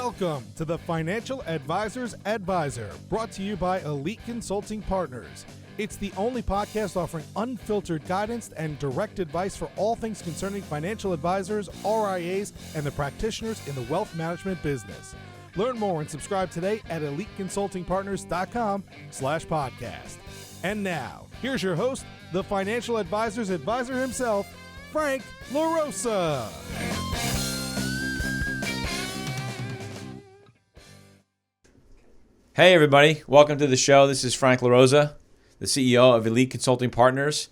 Welcome to the Financial Advisor's Advisor, brought to you by Elite Consulting Partners. It's the only podcast offering unfiltered guidance and direct advice for all things concerning financial advisors, RIAs, and the practitioners in the wealth management business. Learn more and subscribe today at eliteconsultingpartners.com/podcast. And now, here's your host, the Financial Advisor's Advisor himself, Frank LaRosa. Hey everybody, welcome to the show. This is Frank LaRosa, the CEO of Elite Consulting Partners,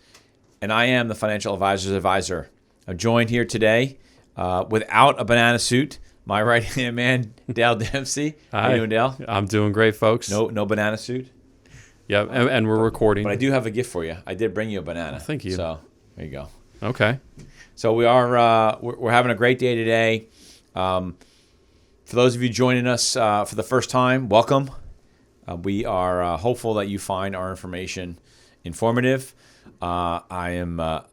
and I am the Financial Advisor's Advisor. I'm joined here today without a banana suit, my right-hand man, Dale Dempsey. Hi. How you doing, Dale? I'm doing great, folks. No banana suit? Yep, and we're recording. But I do have a gift for you. I did bring you a banana. Thank you. So, there you go. Okay. So we are we're having a great day today. For those of you joining us for the first time, welcome. We are hopeful that you find our information informative. I know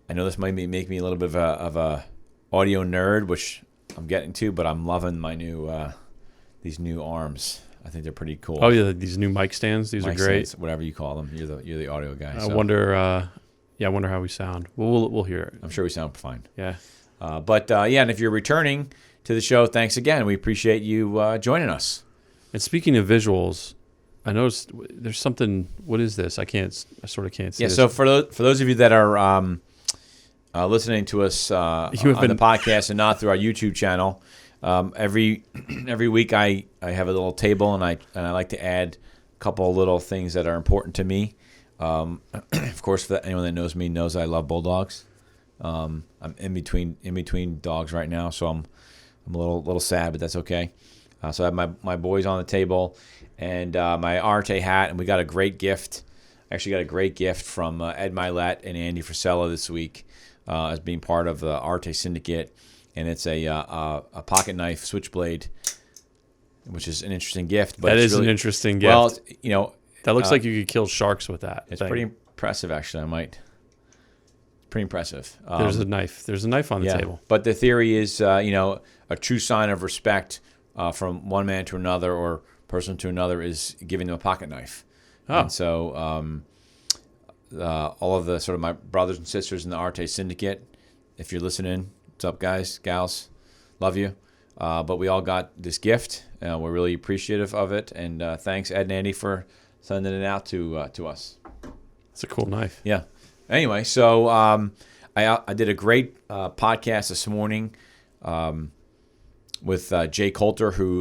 this might make me a little bit of a audio nerd, which I'm getting to, but I'm loving my new these new arms. I think they're pretty cool. Oh yeah, these new mic stands. These mic are great. Stands, whatever you call them. You're the audio guy. I wonder. I wonder how we sound. We'll hear it. I'm sure we sound fine. Yeah. And if you're returning to the show, thanks again. We appreciate you joining us. And speaking of visuals, I noticed there's something. What is this? I sort of can't see. Yeah. This. So for those of you that are listening to us on the podcast and not through our YouTube channel, every week I have a little table and I like to add a couple of little things that are important to me. Of course, for anyone that knows me knows I love bulldogs. I'm in between dogs right now, so I'm a little sad, but that's okay. So I have my boys on the table and my Arte hat, and we got a great gift. Actually got a great gift from Ed Milet and Andy Frisella this week as being part of the Arte Syndicate, and it's a pocket knife switchblade, which is an interesting gift. But that it's is really, an interesting gift. Well, that looks like you could kill sharks with that. It's pretty impressive, actually. It's pretty impressive. There's a knife. There's a knife on the table. But the theory is, a true sign of respect from one man to another or person to another is giving them a pocket knife. Oh. And so all of the sort of my brothers and sisters in the Arte Syndicate, if you're listening, what's up, guys, gals? Love you. But we all got this gift. We're really appreciative of it. And thanks, Ed and Andy, for sending it out to us. It's a cool knife. Yeah. Anyway, so I did a great podcast this morning with Jay Coulter, who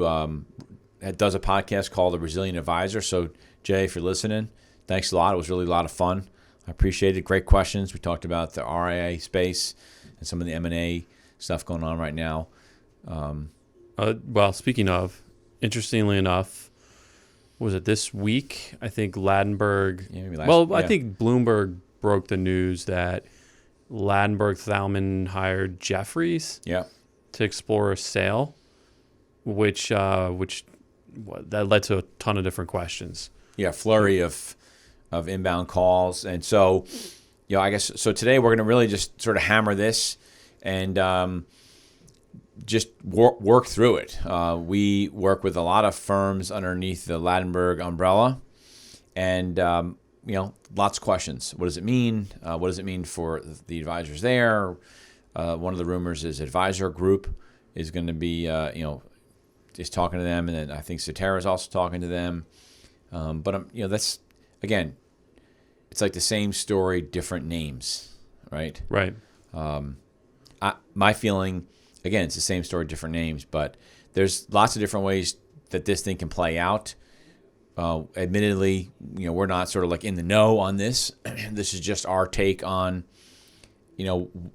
does a podcast called The Resilient Advisor. So, Jay, if you're listening, thanks a lot. It was really a lot of fun. I appreciate it. Great questions. We talked about the RIA space and some of the M&A stuff going on right now. Well, speaking of, interestingly enough, was it this week? I think Ladenburg. Yeah, maybe last. I think Bloomberg broke the news that Ladenburg Thalman hired Jeffries. Yeah. To explore a sale, which that led to a ton of different questions. Yeah, flurry of inbound calls, and so I guess so. Today we're going to really just sort of hammer this and just work through it. We work with a lot of firms underneath the Ladenburg umbrella, and lots of questions. What does it mean? What does it mean for the advisors there? One of the rumors is Advisor Group is going to be, just talking to them, and then I think Cetera is also talking to them. But that's again, it's like the same story, different names, right? Right. My feeling, again, it's the same story, different names, but there's lots of different ways that this thing can play out. Admittedly, we're not sort of like in the know on this. This is just our take on.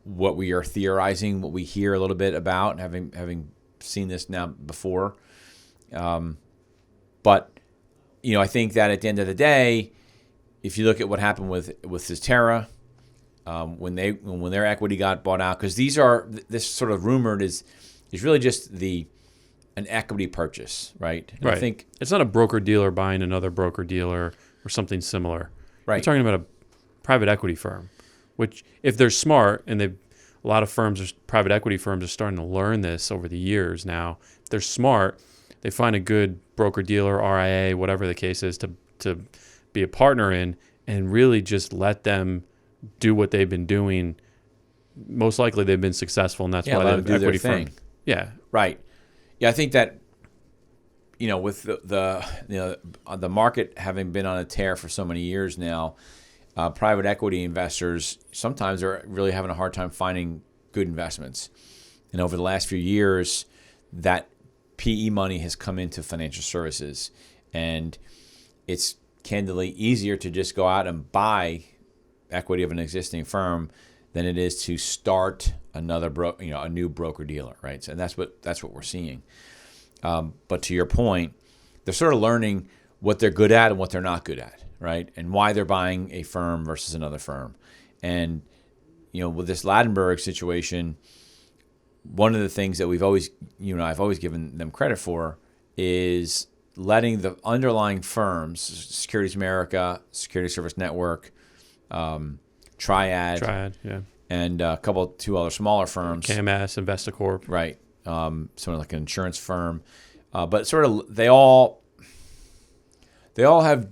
What we are theorizing, what we hear a little bit about, having seen this now before. But I think that at the end of the day, if you look at what happened with Cetera, when their equity got bought out, because this sort of rumored is really just an equity purchase, right? And right. I think it's not a broker dealer buying another broker dealer or something similar. Right. We're talking about a private equity firm. Which, if they're smart and they've a lot of firms, private equity firms, are starting to learn this over the years now. If they're smart, they find a good broker-dealer, RIA, whatever the case is, to be a partner in, and really just let them do what they've been doing. Most likely they've been successful, and that's why let them do equity their thing. firm. Yeah. Right. Yeah, I think that, with the market having been on a tear for so many years now, private equity investors sometimes are really having a hard time finding good investments. And over the last few years, that PE money has come into financial services, and it's candidly easier to just go out and buy equity of an existing firm than it is to start another a new broker dealer, right? So, and that's what we're seeing. But to your point, they're sort of learning what they're good at and what they're not good at, right? And why they're buying a firm versus another firm. And with this Ladenburg situation, one of the things that we've always, I've always given them credit for is letting the underlying firms, Securities America, Security Service Network, Triad, yeah, and two other smaller firms, KMS, Investacorp, right? Sort of like an insurance firm, but sort of they all have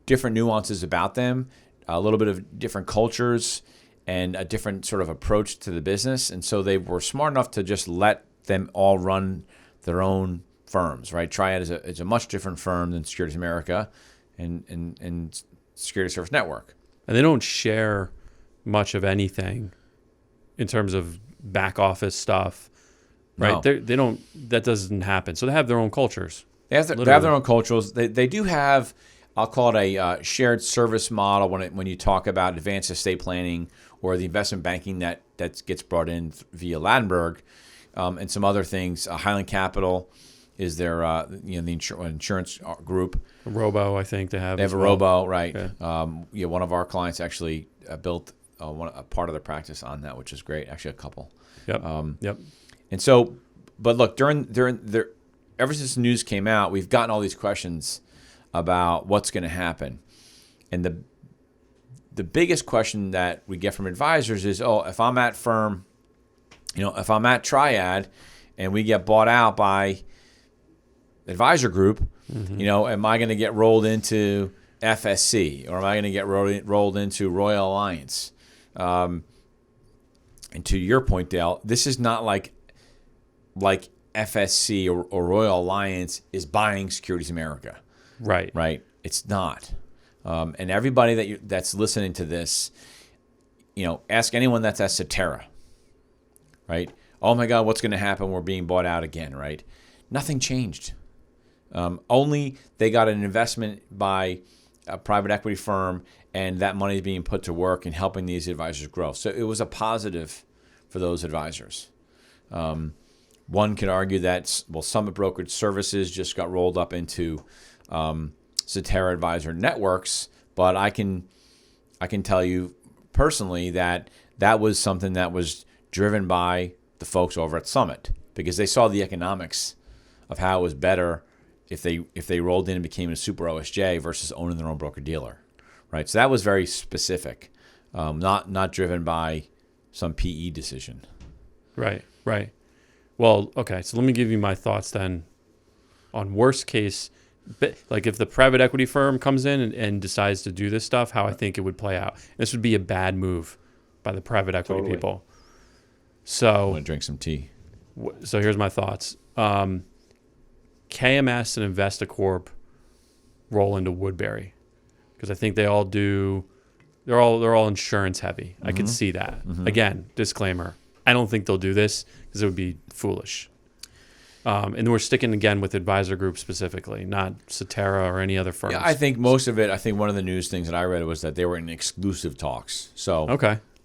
different nuances about them, a little bit of different cultures, and a different sort of approach to the business. And so they were smart enough to just let them all run their own firms, right? Triad is a much different firm than Securities America and Security Service Network. And they don't share much of anything in terms of back office stuff, right? No. They don't. That doesn't happen. So they have their own cultures. They have their own cultures. They do have, I'll call it a shared service model when you talk about advanced estate planning or the investment banking that gets brought in via Ladenburg, and some other things. Highland Capital is their the insurance group. Robo, I think they have. They have a Robo, right? Yeah. One of our clients actually built a part of their practice on that, which is great. Actually, a couple. Yep. Yep. And so, but look, ever since the news came out, we've gotten all these questions about what's going to happen, and the biggest question that we get from advisors is, if I'm at firm, if I'm at Triad, and we get bought out by Advisor Group, am I going to get rolled into FSC, or am I going to get rolled into Royal Alliance? And to your point, Dale, this is not like FSC or Royal Alliance is buying Securities America. Right. Right. It's not. And everybody that's listening to this, ask anyone that's at Cetera. Right. Oh my God, what's going to happen? We're being bought out again. Right. Nothing changed. Only they got an investment by a private equity firm, and that money is being put to work and helping these advisors grow. So it was a positive for those advisors. One could argue that, Summit Brokerage Services just got rolled up into Cetera Advisor Networks, but I can tell you personally that was something that was driven by the folks over at Summit, because they saw the economics of how it was better if they rolled in and became a super OSJ versus owning their own broker-dealer, right? So that was very specific, not driven by some PE decision. Right. Well, okay, so let me give you my thoughts then on worst case, like if the private equity firm comes in and decides to do this stuff, how I think it would play out. This would be a bad move by the private equity people. So I want to drink some tea. So here's my thoughts. KMS and Investacorp roll into Woodbury because I think they all do. They're all insurance heavy. I can see that. Again, disclaimer. I don't think they'll do this because it would be foolish. And we're sticking again with Advisor Group specifically, not Cetera or any other firms. Yeah, I think most of it. I think one of the news things that I read was that they were in exclusive talks. So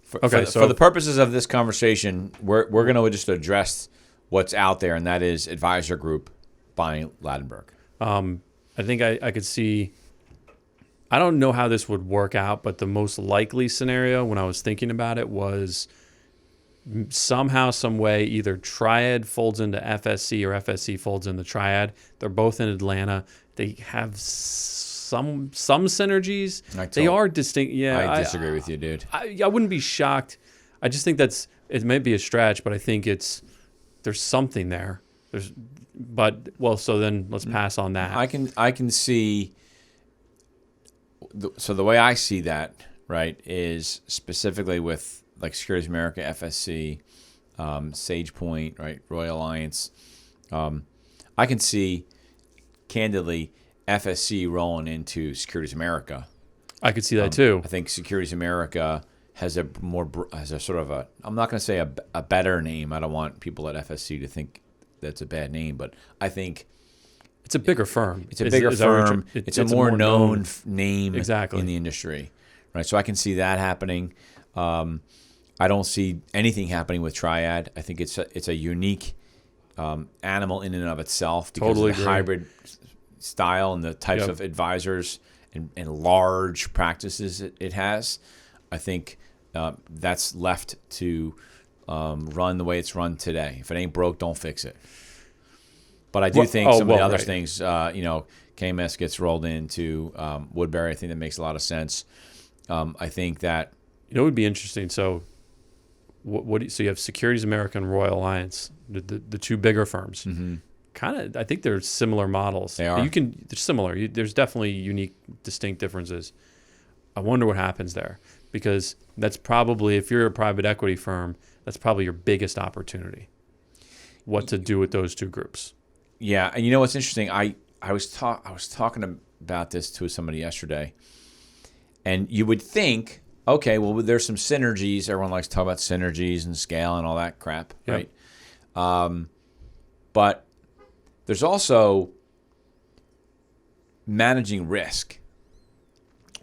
for the purposes of this conversation, we're going to just address what's out there, and that is Advisor Group buying Ladenburg. I think I could see. I don't know how this would work out, but the most likely scenario when I was thinking about it was somehow, some way, either Triad folds into FSC or FSC folds into Triad. They're both in Atlanta. They have some synergies. They are distinct. Yeah, I disagree with you, dude. I wouldn't be shocked. I just think it may be a stretch, but I think there's something there. So then let's pass on that. I can see. So the way I see that, right, is specifically with like Securities America, FSC, Sage Point, right, Royal Alliance. I can see, candidly, FSC rolling into Securities America. I could see that too. I think Securities America has a sort of I'm not going to say a better name. I don't want people at FSC to think that's a bad name, but I think it's a bigger firm. It's a bigger firm. It's a more known name in the industry, right? So I can see that happening. I don't see anything happening with Triad. I think it's a unique animal in and of itself because of the hybrid style and the types of advisors and large practices it has. I think that's left to run the way it's run today. If it ain't broke, don't fix it. But I do think some of the other things, KMS gets rolled into Woodbury. I think that makes a lot of sense. I think that it would be interesting. So, so you have Securities America and Royal Alliance, the two bigger firms. Mm-hmm. Kind of, I think they're similar models. They are. They're similar. There's definitely unique, distinct differences. I wonder what happens there, because that's probably, if you're a private equity firm, that's probably your biggest opportunity. What to do with those two groups? Yeah, and you know what's interesting? I was talking about this to somebody yesterday, and you would think, okay, well, there's some synergies. Everyone likes to talk about synergies and scale and all that crap, right? But there's also managing risk,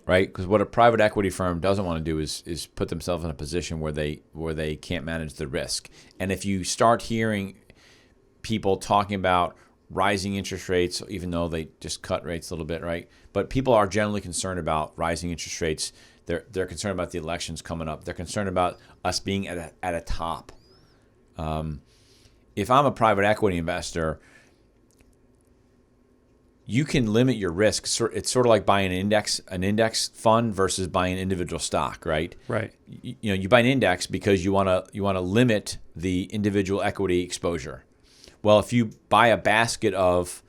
right? Because what a private equity firm doesn't want to do is put themselves in a position where they can't manage the risk. And if you start hearing people talking about rising interest rates, even though they just cut rates a little bit, right? But people are generally concerned about rising interest rates. They're concerned about the elections coming up. They're concerned about us being at a top. If I'm a private equity investor, you can limit your risk. It's sort of like buying an index fund versus buying an individual stock, right? Right. You buy an index because you want to limit the individual equity exposure. Well, if you buy a basket of,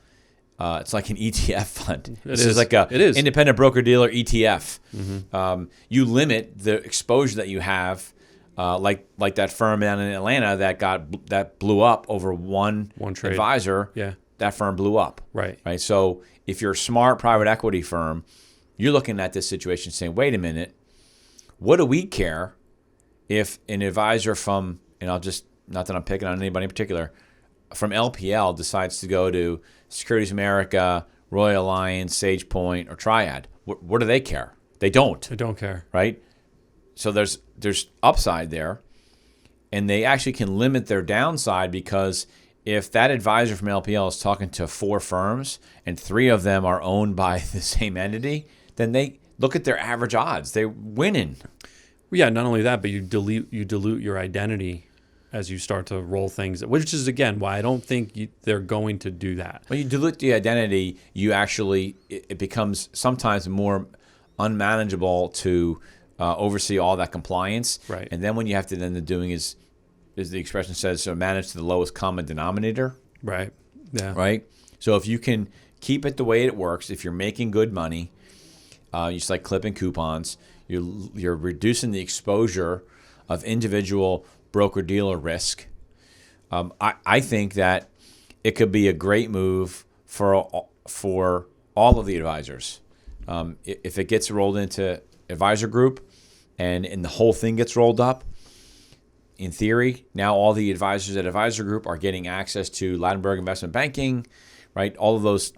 it's like an ETF fund. This is like a independent broker-dealer ETF. Mm-hmm. You limit the exposure that you have, like that firm down in Atlanta that blew up over one trade advisor. Yeah, that firm blew up. Right. So if you're a smart private equity firm, you're looking at this situation saying, wait a minute, what do we care if an advisor from, and not that I'm picking on anybody in particular, from LPL decides to go to Securities America, Royal Alliance, Sage Point, or Triad? What do they care? They don't. They don't care. Right? So there's upside there, and they actually can limit their downside, because if that advisor from LPL is talking to 4 firms and 3 of them are owned by the same entity, then they look at their average odds. They're winning. Well, yeah, not only that, but you dilute your identity as you start to roll things, which is, again, why I don't think they're going to do that. When you dilute the identity, it becomes sometimes more unmanageable to oversee all that compliance. Right. And then when you have to then doing is the expression says, so manage to the lowest common denominator. Right. Yeah. Right. So if you can keep it the way it works, if you're making good money, just like clipping coupons, you're reducing the exposure of individual broker-dealer risk. I think that it could be a great move for all of the advisors. If it gets rolled into advisor group and the whole thing gets rolled up, in theory, now all the advisors at advisor group are getting access to Ladenburg Investment Banking, right? All of those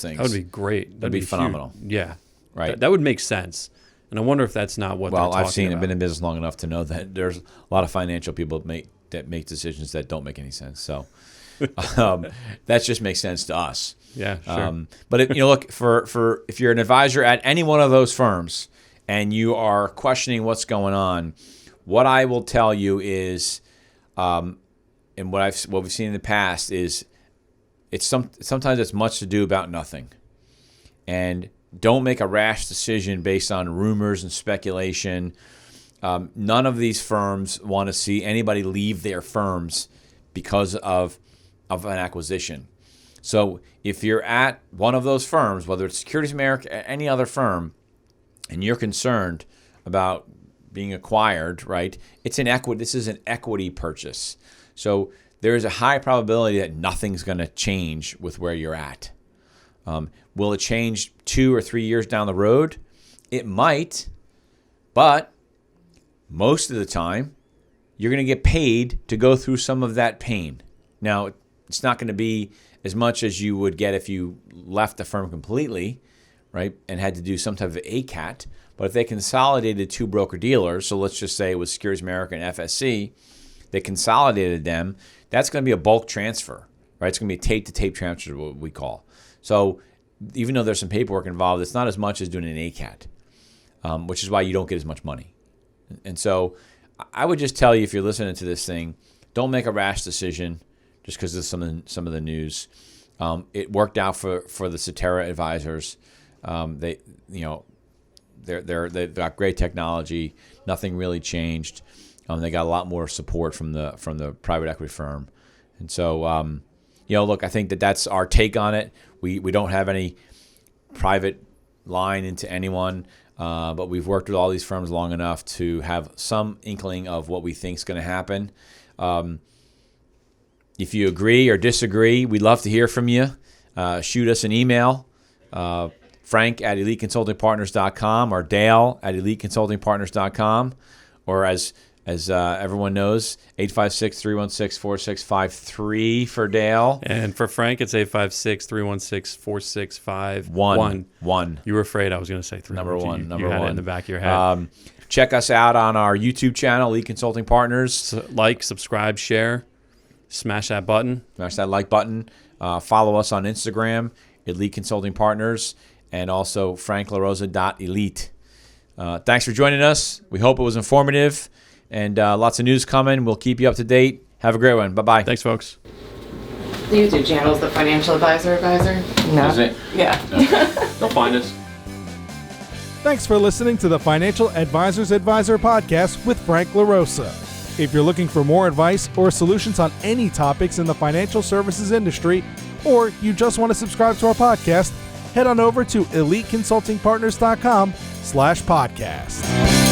things. That would be great. That'd be phenomenal. Huge. Yeah. Right. That would make sense. And I wonder if that's not what they're talking about. Well, I've been in business long enough to know that there's a lot of financial people that make decisions that don't make any sense. So that just makes sense to us. Yeah, sure. But look, for if you're an advisor at any one of those firms and you are questioning what's going on, what I will tell you is, and what we've seen in the past is, sometimes it's much to do about nothing, and don't make a rash decision based on rumors and speculation. none of these firms want to see anybody leave their firms because of an acquisition. So if you're at one of those firms, whether it's Securities America or any other firm, and you're concerned about being acquired, right? It's an equity. This is an equity purchase. So there is a high probability that nothing's going to change with where you're at. Will it change 2 or 3 years down the road? It might, but most of the time, you're going to get paid to go through some of that pain. Now, it's not going to be as much as you would get if you left the firm completely, right, and had to do some type of ACAT. But if they consolidated 2 broker-dealers, so let's just say it was Securities America and FSC, they consolidated them, that's going to be a bulk transfer, right? It's going to be a tape-to-tape transfer, what we call. So even though there's some paperwork involved, it's not as much as doing an ACAT, which is why you don't get as much money. And so I would just tell you, if you're listening to this thing, don't make a rash decision just because of some of the news. It worked out for the Cetera advisors. They've got great technology. Nothing really changed. They got a lot more support from the private equity firm. And so, look, I think that's our take on it. We don't have any private line into anyone, but we've worked with all these firms long enough to have some inkling of what we think is going to happen. If you agree or disagree, we'd love to hear from you. Shoot us an email, frank@eliteconsultingpartners.com or dale@eliteconsultingpartners.com, or as everyone knows, 856-316-4653 for Dale. And for Frank, it's 856-316-4651. You were afraid I was going to say 3. Number one. You had it in the back of your head. Check us out on our YouTube channel, Elite Consulting Partners. Like, subscribe, share, smash that button. Smash that like button. Follow us on Instagram, Elite Consulting Partners, and also franklarosa.elite. Thanks for joining us. We hope it was informative. And lots of news coming. We'll keep you up to date. Have a great one. Bye-bye. Thanks, folks. The YouTube channel is the Financial Advisor. No. Is it? Yeah. No. They'll find us. Thanks for listening to the Financial Advisors Advisor podcast with Frank LaRosa. If you're looking for more advice or solutions on any topics in the financial services industry, or you just want to subscribe to our podcast, head on over to eliteconsultingpartners.com/podcast.